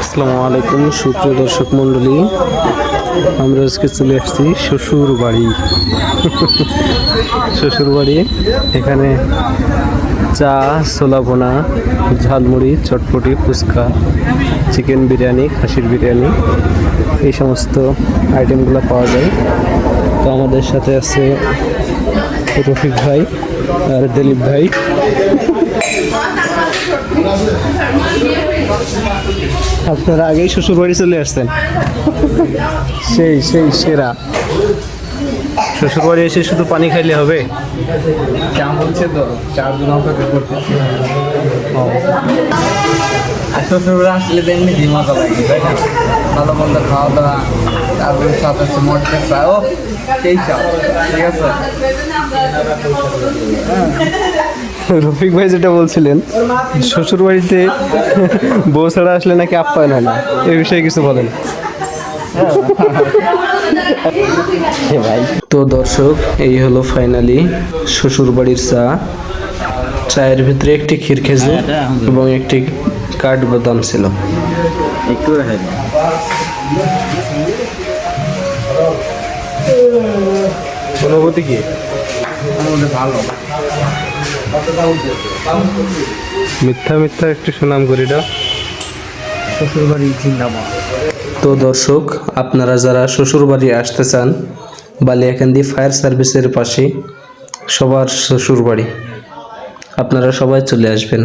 আসসালামু আলাইকুম সুপ্রিয় দর্শক মণ্ডলী, আমরা আজকে চলে আসছি শ্বশুর বাড়ি। শ্বশুর বাড়ি, এখানে চা, ছোলা ভুনা, ঝালমুড়ি, চটপটি, ফুচকা, চিকেন বিরিয়ানি, খাসির বিরিয়ানি, এই সমস্ত আইটেমগুলো পাওয়া যায়। তো আমাদের সাথে আছে রফিক ভাই আর দিলীপ ভাই। আপনারা আগেই শ্বশুর বাড়ি চলে আসছেন, সেই সেই সেরা। শ্বশুর বাড়ি এসে শুধু পানি খাইলে হবে? কেমন বলছে তো 4 দিন অপেক্ষা করতেছি। আর শ্বশুরবাড়ি আসলে তো এমনি মজা লাগে, তাই না? ভালো মন্দ খাওয়া দাওয়া, তারপরে সাথে আছে মটকা চা, ও সেই চাও, ঠিক আছে। রফিক ভাই যেটা বলছিলেন, শ্বশুর বাড়িতে বউ ছাড়া আসলে নাকি আপ্যায়ন হয় না, এই বিষয়ে কিছু বলেন। তো দর্শক, এই হলো ফাইনালি শ্বশুর বাড়ির চা। চায়ের ভিতরে একটি ক্ষীর খেজুর এবং একটি কাঠবাদাম ছিল। একটু অনুভূতি কি? ভালো। মিথ্যা মিথ্যা একটু সুনাম করি না। শ্বশুরবাড়ি জিন্দাবাদ। তো দর্শক, আপনারা যারা শ্বশুর বাড়ি আসতে চান, বালিয়াকান্দি ফায়ার সার্ভিসের পাশে সবার শ্বশুর বাড়ি, আপনারা সবাই চলে আসবেন।